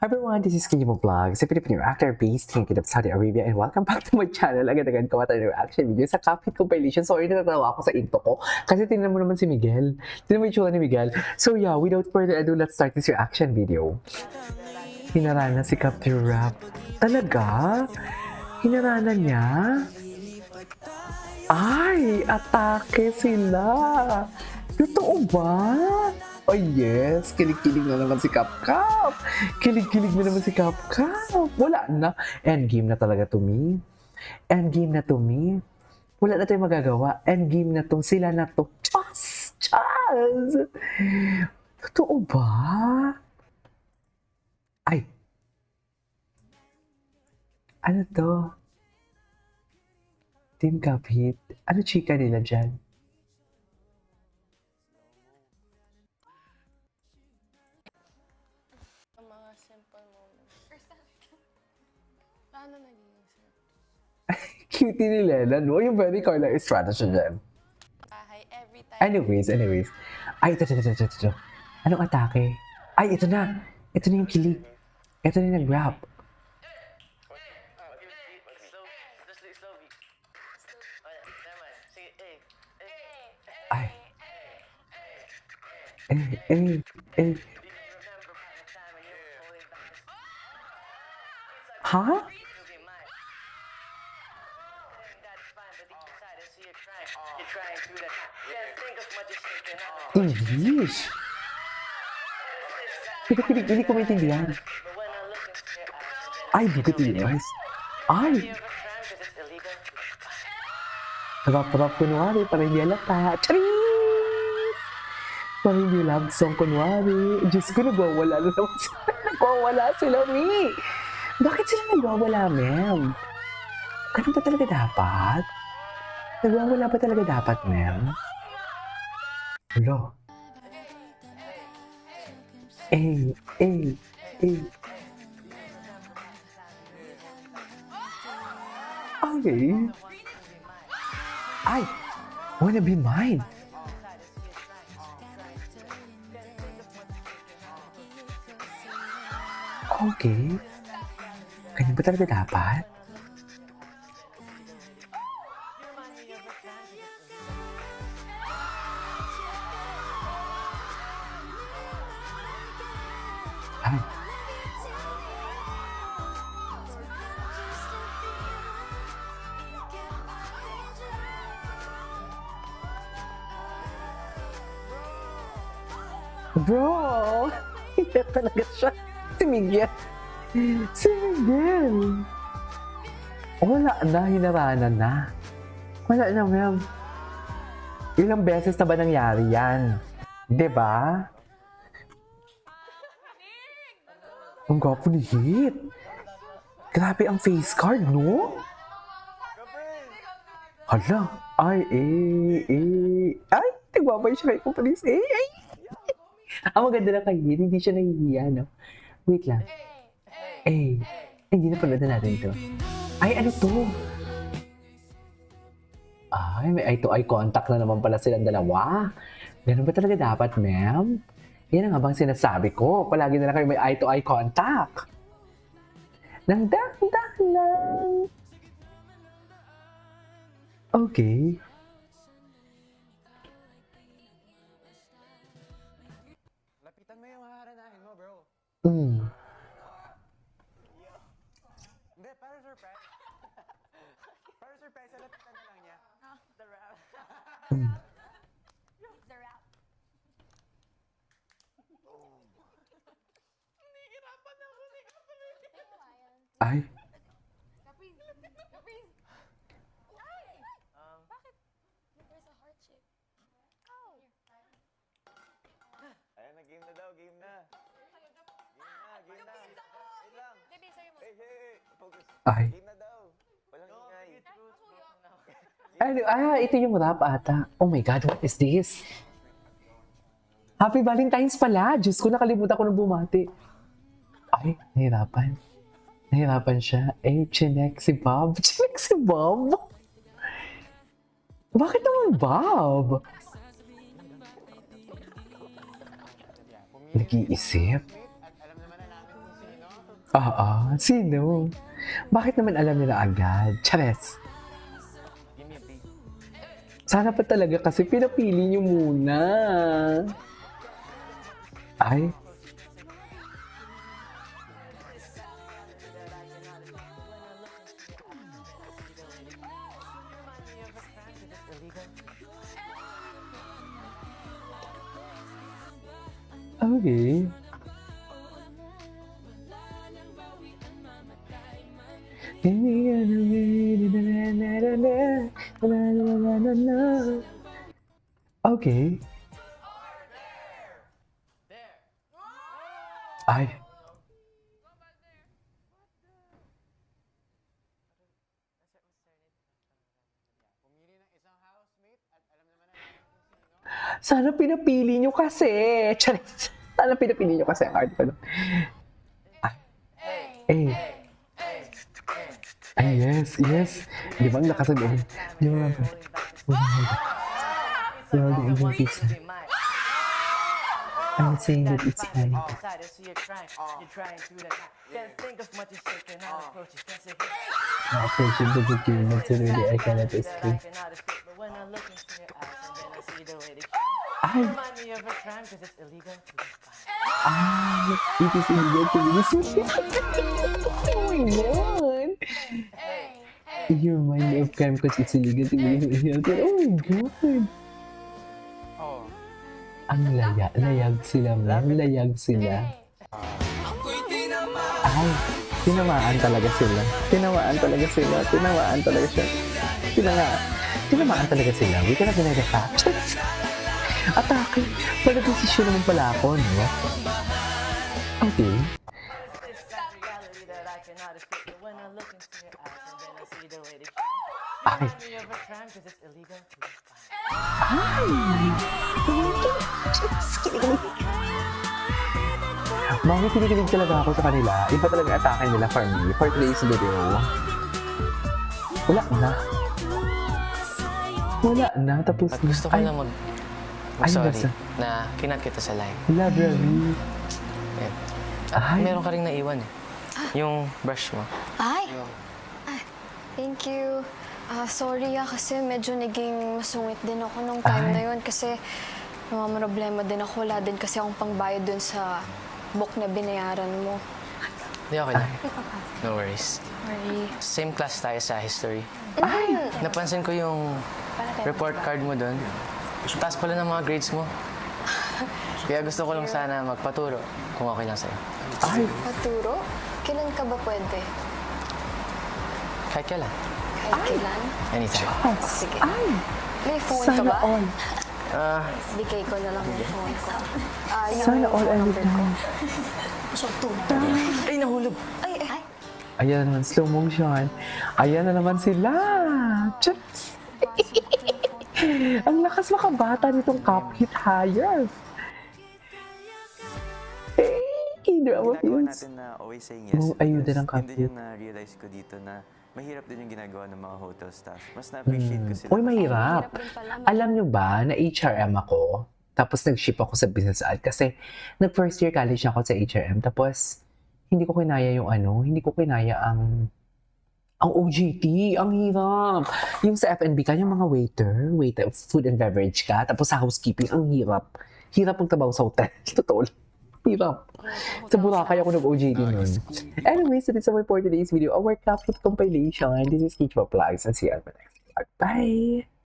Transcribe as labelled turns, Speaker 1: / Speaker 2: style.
Speaker 1: Hi everyone, this is Kinjimo Vlog, si Filipino actor based in Kingdom, Saudi Arabia, and welcome back to my channel. Agad-agad ko tayo ng reaction video sa Cuphead compilation. Sorry, natatawa ako sa intro ko kasi tingnan mo naman si Miguel. Tingnan mo yung tsura ni Miguel. So yeah, without further ado, let's start this reaction video. Hinarana si Captain Rap. Talaga? Hinarana niya? Ay, atake sila. Totoo ba? Oh yes, kilig-kilig na naman si Cap-Cap. Kilig-kilig na naman si Cap-Cap. Wala na. Endgame na talaga to me. Endgame na to me. Wala na tayong magagawa. Endgame na to. Sila na to. Chas! Chas! Totoo ba? Ay. Ano to? Team Cuphead. Ano chika nila dyan?
Speaker 2: Mga simple moments. Paano naging simple?
Speaker 1: Cutie ni Lena, no? Yung very Carla Estrada siya dyan.
Speaker 2: Bahay every time.
Speaker 1: Anyways. Ay, ito. Anong atake? Ay, ito na. Ito na yung kilig. Ito na yung nag-rap. Ay. Ha? English? Hindi ko maintindihan. Ay, di ko tinis. Ay! Rap-rap kunwari, para hindi alata. Charis! Para hindi love song kunwari. Diyos ko, nagwawala na naman sila. Nagwawala sila, Mi! Bakit sila nagwawala, ma'am? Ganun ba talaga dapat? Nagwawala ba talaga dapat, ma'am? Hello? Eh. Okay. Ay! Wanna be mine? Okay. Ganyan ba talaga dapat? Ay. Bro! Hindi talaga siya. Si Miguel. Si Miguel. Wala na, hinaranan na. Wala na, ma'am. Ilang beses na ba nangyari yan? Diba? Ang gwapo ni Hit. Grabe ang face card, no? Hala. Ay, Ay, nagwabay siya kay Kumpanis. Ay. Ang maganda na kay Hit, hindi siya nahihiya, no? Wait lang. Hindi na panood na natin ito. Ay, ano to? Ay, may eye-to-eye contact na naman pala silang dalawa. Ganun ba talaga dapat, ma'am? Yan ang habang sinasabi ko. Palagi na lang kayo may eye-to-eye contact. Nang dahan lang. Okay.
Speaker 3: Lapitan mo yung haharanahin mo, bro. Hindi, para surprise. Para surprise, lapitan na lang niya. The rap.
Speaker 2: The rap. Nahihirapan ako.
Speaker 1: Ay.
Speaker 2: Caprice. Ay! Bakit? There's a heart shape. Oh.
Speaker 3: Ayan na, game na daw, game na. Game na. Wait lang.
Speaker 2: Baby, sorry mo.
Speaker 3: Hey, focus.
Speaker 1: Ay.
Speaker 3: Game na daw. Walang ingay.
Speaker 1: Ito yung rap ata. Oh my God, what is this? Happy Valentine's pala. Diyos ko, nakalimutan ko ng bumati. Ay, nahirapan. Nahirapan siya. Chinek si Bob. Chinek si Bob? Bakit naman Bob? Nag-iisip?
Speaker 3: Alam naman na namin kung sino.
Speaker 1: Sino? Bakit naman alam nila agad? Chares.
Speaker 3: Give me a beat.
Speaker 1: Sana pa talaga kasi pinapili niyo muna. Ay. Okay. Okay. Ay.
Speaker 3: Pumili ng isang housemate at alam naman na
Speaker 1: Sana pinapili nyo kasi. Charis. Sana pinapili nyo kasi ang art ko. Eh. Ay, yes, yes. Di ba ang lakas ang gabi? Di ba ang I'm saying that it's fine. Approaching the security, not to really, I cannot escape. Ay! Ay! It is illegal to use. Oh my God! Your mind of crime because it's illegal to use. Oh my God!
Speaker 3: Oh.
Speaker 1: Ang layag sila, man. Layag sila. Ay, tinamaan talaga sila. Tinamaan talaga sila. Tinamaan talaga siya. Tinamaan talaga sila. We cannot deny the fact. Atake. Pala desisyon naman pala ako, no? Okay. Ay. Bakit kinikilig talaga ako sa kanila? Iba talaga atake nila for me. For today's video. Wala na. Wala na. Tapos
Speaker 4: At gusto ko
Speaker 1: ay,
Speaker 4: lang
Speaker 1: ay,
Speaker 4: sorry
Speaker 1: nasa-
Speaker 4: na kinat kita sa live.
Speaker 1: library.
Speaker 4: At
Speaker 1: Ay.
Speaker 4: meron ka rin naiwan eh. Yung brush mo.
Speaker 2: Ay! Thank you. Sorry kasi medyo naging masungit din ako nung time
Speaker 1: Ay.
Speaker 2: na yun kasi problema din ako. Wala din kasi akong pangbayad dun sa book na binayaran mo.
Speaker 4: Hindi, okay lang. No worries.
Speaker 2: Sorry.
Speaker 4: Same class tayo sa history.
Speaker 1: Ay.
Speaker 4: Napansin ko yung report card mo doon. Taas pala ng mga grades mo. Kaya gusto ko lang sana magpaturo kung okay lang sa'yo.
Speaker 1: Ay.
Speaker 2: Paturo? Kailan ka ba pwede?
Speaker 4: Kahit kailan.
Speaker 2: Kahit kailan?
Speaker 4: Anytime.
Speaker 2: Sige.
Speaker 1: Ay.
Speaker 2: May phone ka
Speaker 1: Sana
Speaker 2: ba?
Speaker 1: all.
Speaker 2: Bigay ko na lang yung phone ko. Yung
Speaker 1: Sana all
Speaker 2: phone
Speaker 1: every
Speaker 2: number ko.
Speaker 1: time.
Speaker 4: Ay, nahulog!
Speaker 2: Ay, ay.
Speaker 1: Ayan na naman, slow motion. Ayan na naman sila. Chats. Ang lakas makabata nitong Cuphead Hires. Hey, drama
Speaker 5: Ginagawa
Speaker 1: films.
Speaker 5: natin na always saying yes.
Speaker 1: Oo, ayun din
Speaker 5: because
Speaker 1: ang
Speaker 5: yun
Speaker 1: kapit.
Speaker 5: din yung na-realize ko dito na mahirap din yung ginagawa ng mga hotel staff. Mas na-appreciate ko sila.
Speaker 1: Uy, mahirap.
Speaker 2: Mahirap din pala.
Speaker 1: Alam nyo ba na HRM ako? Tapos nag-ship ako sa business ad kasi nag-first year college ako sa HRM. Tapos hindi ko kinaya yung hindi ko kinaya ang OJT. Ang hirap. Yung sa F&B ka, yung mga waiter, food and beverage ka. Tapos sa housekeeping, ang hirap. Hirap magtrabaho sa hotel. Totoo. Hirap. Sa Boracay ako nag-OJT nun. Anyways, that is all for today's video. Our Cuphead compilation. This is Keith Vlogs and see you on the next vlog. Bye!